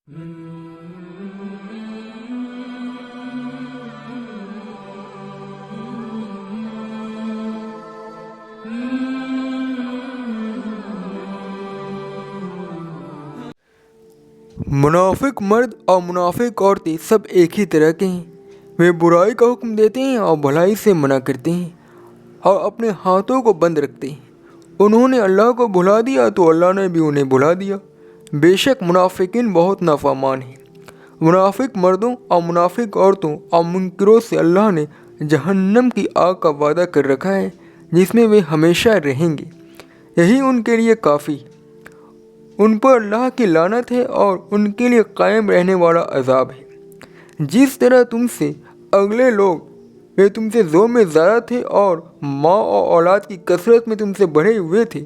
मुनाफिक मर्द और मुनाफिक औरतें सब एक ही तरह के हैं। वे बुराई का हुक्म देते हैं और भलाई से मना करते हैं और अपने हाथों को बंद रखते हैं। उन्होंने अल्लाह को भुला दिया तो अल्लाह ने भी उन्हें भुला दिया। बेशक मुनाफिकीन बहुत नाफरमान हैं। मुनाफिक मर्दों और मुनाफिक औरतों और मुनकरों से अल्लाह ने जहन्नम की आग का वादा कर रखा है जिसमें वे हमेशा रहेंगे। यही उनके लिए काफ़ी। उन पर अल्लाह की लानत है और उनके लिए कायम रहने वाला अजाब है। जिस तरह तुमसे अगले लोग वे तुमसे ज़ोर में ज़्यादा थे और माँ और औलाद की कसरत में तुमसे बढ़े हुए थे,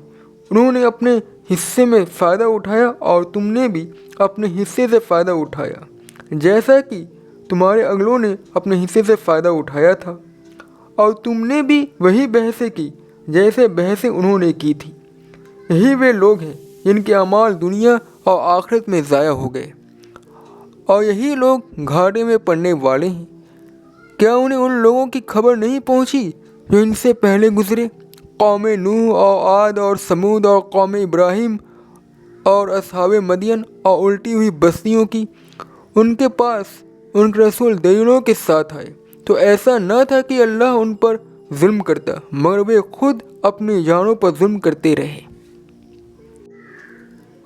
उन्होंने अपने हिस्से में फ़ायदा उठाया और तुमने भी अपने हिस्से से फ़ायदा उठाया, जैसा कि तुम्हारे अगलों ने अपने हिस्से से फ़ायदा उठाया था, और तुमने भी वही बहसें की जैसे बहसें उन्होंने की थी। यही वे लोग हैं जिनके अमाल दुनिया और आखिरत में ज़ाया हो गए, और यही लोग घाटे में पड़ने वाले हैं। क्या उन्हें उन लोगों की खबर नहीं पहुंची जो इनसे पहले गुजरे, कौम नूह और आद और समूद और कौम इब्राहिम और असहाब मदियन और उल्टी हुई बस्तियों की? उनके पास उनके रसूल दलीलों के साथ आए तो ऐसा न था कि अल्लाह उन पर जुल्म करता, मगर वे खुद अपनी जानों पर जुल्म करते रहे।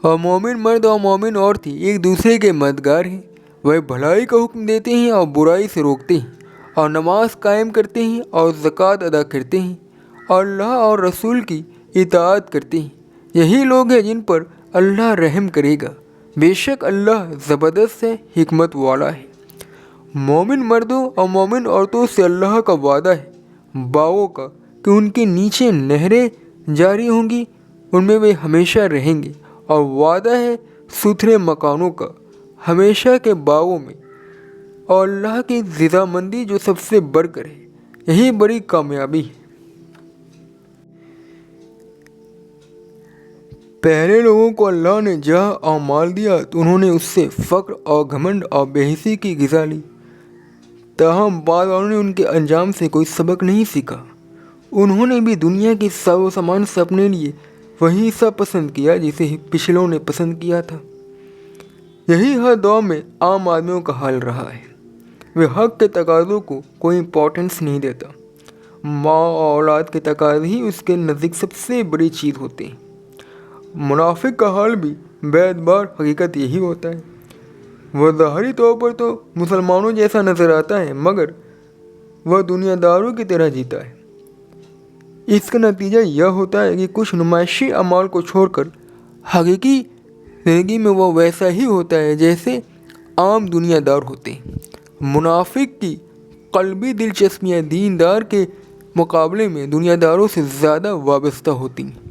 और मोमिन मर्द और मोमिन औरतें एक दूसरे के मददगार हैं। वह भलाई का हुक्म देते हैं और बुराई से रोकते हैं, और नमाज कायम करते हैं और ज़कात अदा करते हैं और अल्लाह और रसूल की इताअत करते हैं। यही लोग हैं जिन पर अल्लाह रहम करेगा। बेशक अल्लाह ज़बरदस्त है, हिकमत वाला है। मोमिन मर्दों और मोमिन औरतों से अल्लाह का वादा है बागों का कि उनके नीचे नहरें जारी होंगी, उनमें वे हमेशा रहेंगे, और वादा है सुथरे मकानों का हमेशा के बागों में, और अल्लाह की रज़ामंदी जो सबसे बढ़कर है। यही बड़ी कामयाबी है। पहले लोगों को अल्लाह ने जाह और माल दिया तो उन्होंने उससे फ़क्र और घमंड और बेहिसी की ग़िज़ा ली। ताहम बाद वालों ने उनके अंजाम से कोई सबक नहीं सीखा। उन्होंने भी दुनिया की साजो सामान से अपने लिए वही सब पसंद किया जिसे पिछलों ने पसंद किया था। यही हर दौर में आम आदमियों का हाल रहा है। वे हक़ के तकाज़ों को कोई इम्पोर्टेंस नहीं देता। माँ और औलाद के तकाज़े ही उसके नज़दीक सबसे बड़ी चीज़ होती है। मुनाफिक का हाल भी बेअतबार हकीकत यही होता है। वह ज़ाहरी तौर पर तो मुसलमानों जैसा नज़र आता है, मगर वह दुनियादारों की तरह जीता है। इसका नतीजा यह होता है कि कुछ नुमाइशी अमाल को छोड़कर हकीकी ज़िंदगी में वह वैसा ही होता है जैसे आम दुनियादार होते हैं। मुनाफिक की क़ल्बी दिलचस्पियाँ दीनदार के मुकाबले में दुनियादारों से ज़्यादा वाबस्ता होती हैं।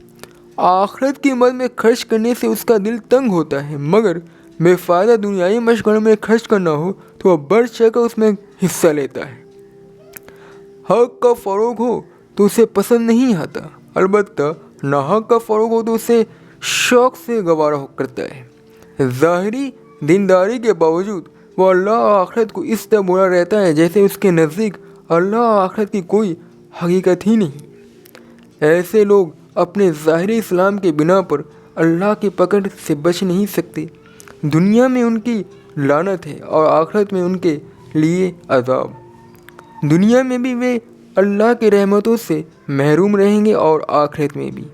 आखिरत की मद में खर्च करने से उसका दिल तंग होता है, मगर बेफ़ायदा दुनियाई मशगलों में खर्च करना हो तो वह बढ़ चढ़कर उसमें हिस्सा लेता है। हक़ का फ़रोग़ हो तो उसे पसंद नहीं आता, अलबत्ता नाहक़ का फ़रोग़ हो तो उसे शौक़ से गवारा करता है। ज़ाहिरी दीनदारी के बावजूद वह अल्लाह और आखिरत को इस तरह बुरा रहता है जैसे उसके नज़दीक अल्लाह और आखिरत की कोई हकीकत ही नहीं। ऐसे लोग अपने ज़ाहिरी इस्लाम के बिना पर अल्लाह की पकड़ से बच नहीं सकते। दुनिया में उनकी लानत है और आखिरत में उनके लिए अज़ाब। दुनिया में भी वे अल्लाह की रहमतों से महरूम रहेंगे और आखिरत में भी।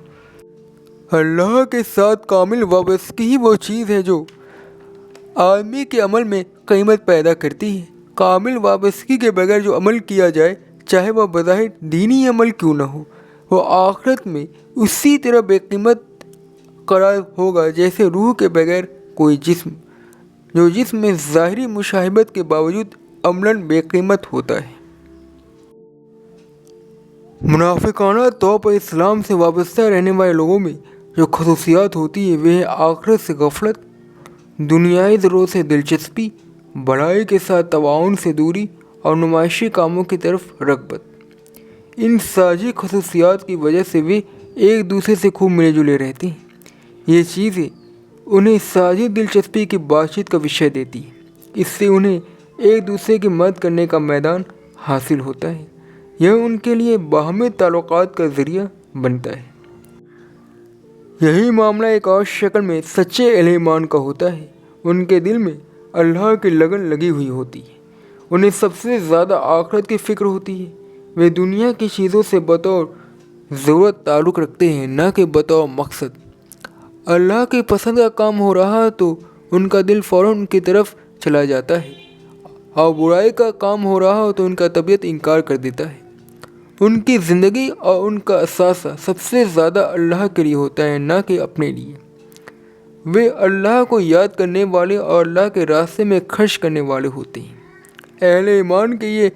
अल्लाह के साथ कामिल वाबस्तगी ही वो चीज़ है जो आदमी के अमल में कीमत पैदा करती है। कामिल वाबस्तगी के बगैर जो अमल किया जाए, चाहे वह बज़ाहिर दीनी अमल क्यों न हो, वह आखिरत में उसी तरह बेकीमत करार होगा जैसे रूह के बगैर कोई जिस्म, जो जिस्म में ज़ाहिरी मुशाहिबत के बावजूद अमलन बेकीमत होता है। मुनाफिकाना तौर पर इस्लाम से वाबस्ता रहने वाले लोगों में जो खसूसियात होती है वे है आखिरत से गफलत, दुनियाई ज़रूरत से दिलचस्पी, भलाई के साथ तवाउन से दूरी और नुमाइशी कामों की तरफ रग़बत। इन साजी खसूसियात की वजह से वे एक दूसरे से खूब मिले जुले रहते हैं। ये चीज़ें انہیں ساجد دلچسپی کی بات چیت کا وشے دیتی ہے۔ اس سے انہیں ایک دوسرے کی مدد کرنے کا میدان حاصل ہوتا ہے۔ یہ ان کے لیے باہمی تعلقات کا ذریعہ بنتا ہے۔ یہی معاملہ ایک اور شکل میں سچے اہل ایمان کا ہوتا ہے۔ ان کے دل میں اللہ کی لگن لگی ہوئی ہوتی ہے۔ انہیں سب سے زیادہ آخرت کی فکر ہوتی ہے۔ وہ دنیا کی چیزوں سے بطور ضرورت تعلق رکھتے ہیں، نہ کہ بطور مقصد۔ اللہ کی پسند کا کام ہو رہا تو ان کا دل فوراً ان کی طرف چلا جاتا ہے، اور برائی کا کام ہو رہا ہو تو ان کا طبیعت انکار کر دیتا ہے۔ ان کی زندگی اور ان کا اثاثہ سب سے زیادہ اللہ کے لیے ہوتا ہے، نہ کہ اپنے لیے۔ وہ اللہ کو یاد کرنے والے اور اللہ کے راستے میں خرچ کرنے والے ہوتے ہیں۔ اہل ایمان کے یہ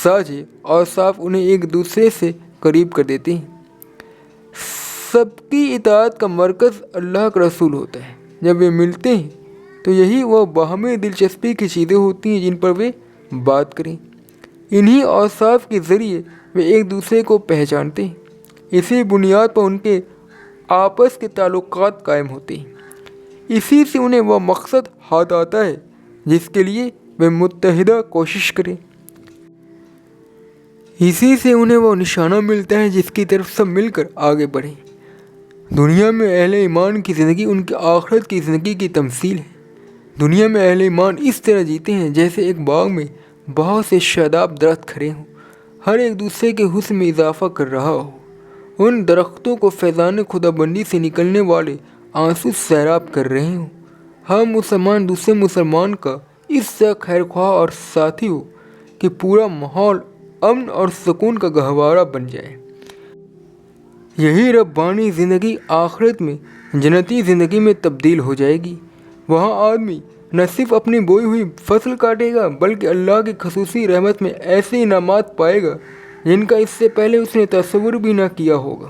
ساجھے اوصاف انہیں ایک دوسرے سے قریب کر دیتے ہیں۔ سب کی اطاعت کا مرکز اللہ کا رسول ہوتا ہے۔ جب وہ ملتے ہیں تو یہی وہ باہمی دلچسپی کی چیزیں ہوتی ہیں جن پر وہ بات کریں۔ انہی اوصاف کے ذریعے وہ ایک دوسرے کو پہچانتے ہیں۔ اسی بنیاد پر ان کے آپس کے تعلقات قائم ہوتے ہیں۔ اسی سے انہیں وہ مقصد ہاتھ آتا ہے جس کے لیے وہ متحدہ کوشش کریں۔ اسی سے انہیں وہ نشانہ ملتا ہے جس کی طرف سب مل کر آگے بڑھیں۔ دنیا میں اہل ایمان کی زندگی ان کی آخرت کی زندگی کی تمثیل ہے۔ دنیا میں اہل ایمان اس طرح جیتے ہیں جیسے ایک باغ میں بہت سے شاداب درخت کھڑے ہوں، ہر ایک دوسرے کے حسن میں اضافہ کر رہا ہو۔ ان درختوں کو فیضان خدا بندی سے نکلنے والے آنسو سیراب کر رہے ہوں۔ ہر مسلمان دوسرے مسلمان کا اس طرح خیر خواہ اور ساتھی ہو کہ پورا ماحول امن اور سکون کا گہوارہ بن جائے۔ یہی ربانی زندگی آخرت میں جنتی زندگی میں تبدیل ہو جائے گی۔ وہاں آدمی نہ صرف اپنی بوئی ہوئی فصل کاٹے گا بلکہ اللہ کی خصوصی رحمت میں ایسے انعامات پائے گا جن کا اس سے پہلے اس نے تصور بھی نہ کیا ہوگا۔